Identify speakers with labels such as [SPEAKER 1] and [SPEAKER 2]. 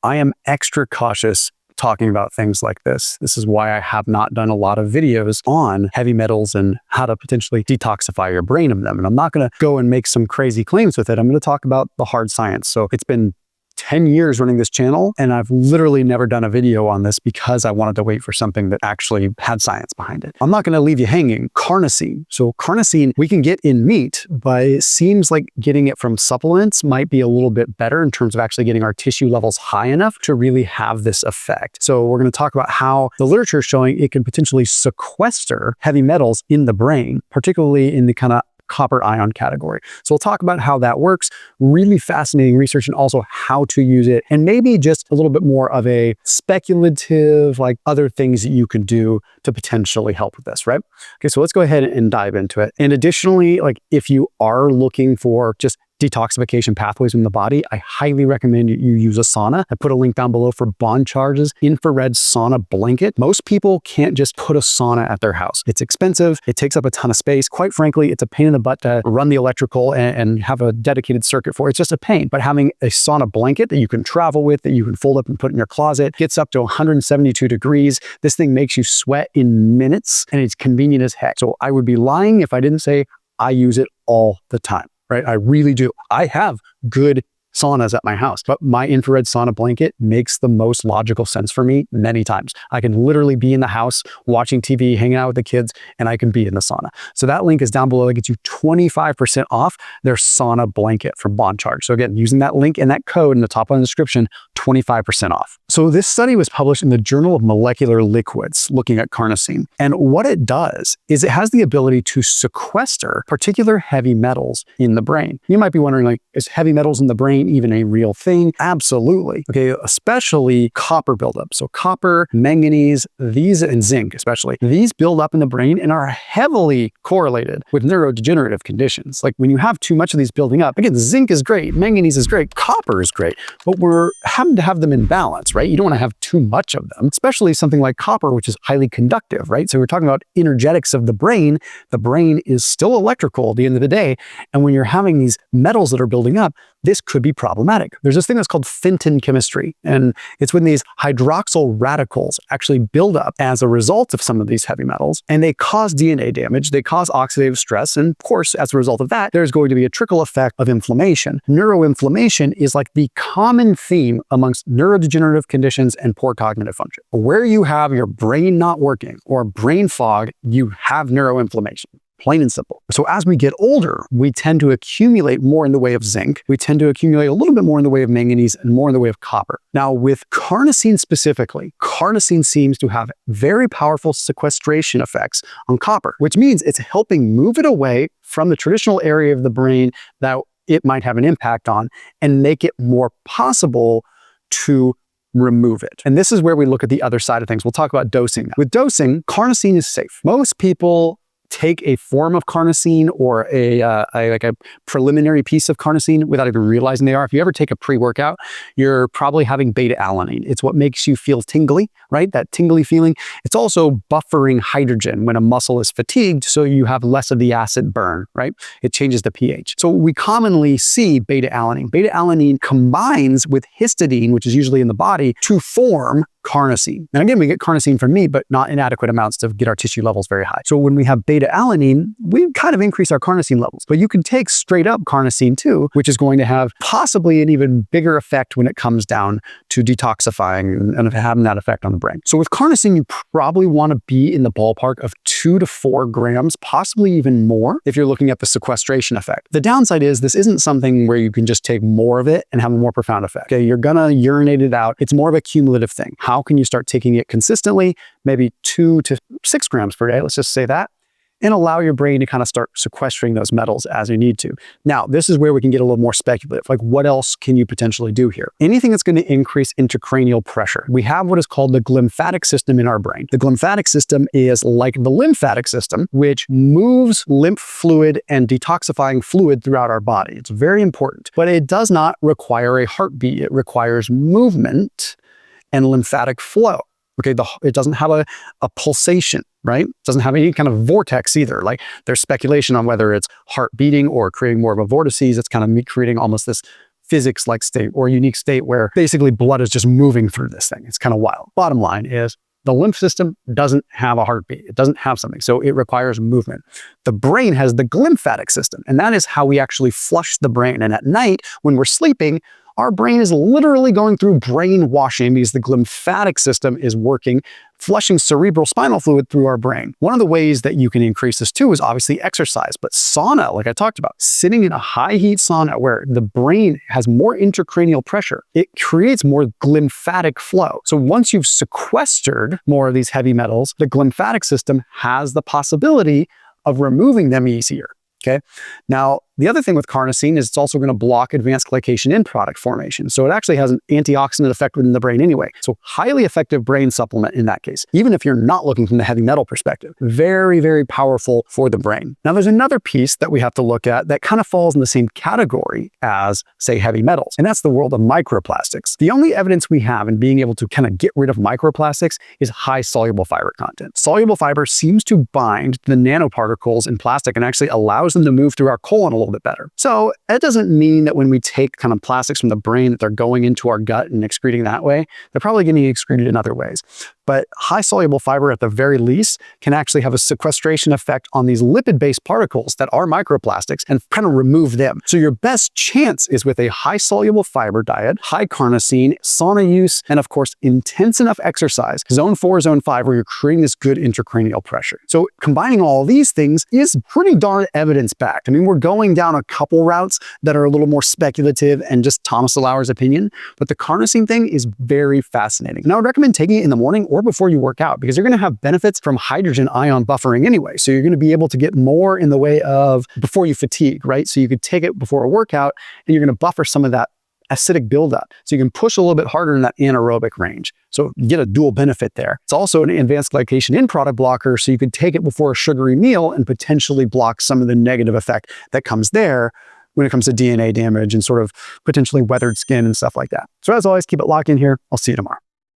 [SPEAKER 1] I am extra cautious talking about things like this. This is why I have not done a lot of videos on heavy metals and how to potentially detoxify your brain of them. And I'm not going to go and make some crazy claims with it. I'm going to talk about the hard science. So it's been 10 years running this channel, and I've literally never done a video on this because I wanted to wait for something that actually had science behind it. I'm not going to leave you hanging. Carnosine. So carnosine we can get in meat, but it seems like getting it from supplements might be a little bit better in terms of actually getting our tissue levels high enough to really have this effect. So we're going to talk about how the literature is showing it can potentially sequester heavy metals in the brain, particularly in the kind of copper ion category. So we'll talk about how that works, really fascinating research, and also how to use it, and maybe just a little bit more of a speculative, like other things that you can do to potentially help with this, right? Okay, so let's go ahead and dive into it. And additionally, like if you are looking for just detoxification pathways in the body, I highly recommend you use a sauna. I put a link down below for Bond Charge's infrared sauna blanket. Most people can't just put a sauna at their house. It's expensive. It takes up a ton of space. Quite frankly, it's a pain in the butt to run the electrical and have a dedicated circuit for it. It's just a pain. But having a sauna blanket that you can travel with, that you can fold up and put in your closet, gets up to 172 degrees. This thing makes you sweat in minutes, and it's convenient as heck. So I would be lying if I didn't say I use it all the time. Right? I really do. I have good saunas at my house, but my infrared sauna blanket makes the most logical sense for me many times. I can literally be in the house watching TV, hanging out with the kids, and I can be in the sauna. So that link is down below. That gets you 25% off their sauna blanket from Bond Charge. So again, using that link and that code in the top of the description, 25% off. So this study was published in the Journal of Molecular Liquids looking at carnosine. And what it does is it has the ability to sequester particular heavy metals in the brain. You might be wondering, like, is heavy metals in the brain even a real thing? Absolutely. Okay, especially copper buildup. So copper, manganese, these, and zinc especially, these build up in the brain and are heavily correlated with neurodegenerative conditions. Like when you have too much of these building up, again, zinc is great, manganese is great, copper is great, but we're having to have them in balance, right? You don't want to have too much of them, especially something like copper, which is highly conductive, right? So we're talking about energetics of the brain. The brain is still electrical at the end of the day. And when you're having these metals that are building up, this could be problematic. There's this thing that's called Fenton chemistry, and it's when these hydroxyl radicals actually build up as a result of some of these heavy metals, and they cause DNA damage, they cause oxidative stress, and of course, as a result of that, there's going to be a trickle effect of inflammation. Neuroinflammation is like the common theme amongst neurodegenerative conditions and poor cognitive function. Where you have your brain not working or brain fog, you have neuroinflammation. Plain and simple. So as we get older, we tend to accumulate more in the way of zinc. We tend to accumulate a little bit more in the way of manganese and more in the way of copper. Now with carnosine specifically, carnosine seems to have very powerful sequestration effects on copper, which means it's helping move it away from the traditional area of the brain that it might have an impact on and make it more possible to remove it. And this is where we look at the other side of things. We'll talk about dosing now. With dosing, carnosine is safe. Most people take a form of carnosine or like a preliminary piece of carnosine without even realizing they are. If you ever take a pre-workout, you're probably having beta-alanine. It's what makes you feel tingly, right? That tingly feeling. It's also buffering hydrogen when a muscle is fatigued, so you have less of the acid burn, right? It changes the pH. So we commonly see beta-alanine. Beta-alanine combines with histidine, which is usually in the body, to form carnosine. And again, we get carnosine from meat, but not in adequate amounts to get our tissue levels very high. So when we have beta-alanine, we kind of increase our carnosine levels. But you can take straight up carnosine too, which is going to have possibly an even bigger effect when it comes down to detoxifying and having that effect on the brain. So with carnosine, you probably want to be in the ballpark of 2 to 4 grams, possibly even more, if you're looking at the sequestration effect. The downside is this isn't something where you can just take more of it and have a more profound effect. Okay, you're gonna urinate it out. It's more of a cumulative thing. How can you start taking it consistently? Maybe 2 to 6 grams per day, let's just say that, and allow your brain to kind of start sequestering those metals as you need to. Now, this is where we can get a little more speculative. Like, what else can you potentially do here? Anything that's going to increase intracranial pressure. We have what is called the glymphatic system in our brain. The glymphatic system is like the lymphatic system, which moves lymph fluid and detoxifying fluid throughout our body. It's very important, but it does not require a heartbeat. It requires movement and lymphatic flow. Okay, it doesn't have a pulsation, right? It doesn't have any kind of vortex either. Like there's speculation on whether it's heart beating or creating more of a vortices. It's kind of creating almost this physics-like state or a unique state where basically blood is just moving through this thing. It's kind of wild. Bottom line is the lymph system doesn't have a heartbeat. It doesn't have something, so it requires movement. The brain has the glymphatic system, and that is how we actually flush the brain. And at night, when we're sleeping, our brain is literally going through brainwashing because the glymphatic system is working, flushing cerebral spinal fluid through our brain. One of the ways that you can increase this too is obviously exercise, but sauna, like I talked about, sitting in a high heat sauna where the brain has more intracranial pressure, it creates more glymphatic flow. So once you've sequestered more of these heavy metals, the glymphatic system has the possibility of removing them easier. Okay. Now, the other thing with carnosine is it's also going to block advanced glycation end product formation. So it actually has an antioxidant effect within the brain anyway. So highly effective brain supplement in that case, even if you're not looking from the heavy metal perspective. Very, very powerful for the brain. Now, there's another piece that we have to look at that kind of falls in the same category as, say, heavy metals, and that's the world of microplastics. The only evidence we have in being able to kind of get rid of microplastics is high soluble fiber content. Soluble fiber seems to bind the nanoparticles in plastic and actually allows them to move through our colon a little bit better. So it doesn't mean that when we take kind of plastics from the brain that they're going into our gut and excreting that way. They're probably getting excreted in other ways. But high soluble fiber at the very least can actually have a sequestration effect on these lipid-based particles that are microplastics and kind of remove them. So your best chance is with a high soluble fiber diet, high carnosine, sauna use, and of course, intense enough exercise, zone 4, zone 5, where you're creating this good intracranial pressure. So combining all these things is pretty darn evidence-backed. I mean, we're going down a couple routes that are a little more speculative and just Thomas DeLauer's opinion, but the carnosine thing is very fascinating. And I would recommend taking it in the morning or before you work out, because you're going to have benefits from hydrogen ion buffering anyway. So you're going to be able to get more in the way of before you fatigue, right? So you could take it before a workout and you're going to buffer some of that acidic buildup. So you can push a little bit harder in that anaerobic range. So you get a dual benefit there. It's also an advanced glycation end product blocker. So you could take it before a sugary meal and potentially block some of the negative effect that comes there when it comes to DNA damage and sort of potentially weathered skin and stuff like that. So as always, keep it locked in here. I'll see you tomorrow.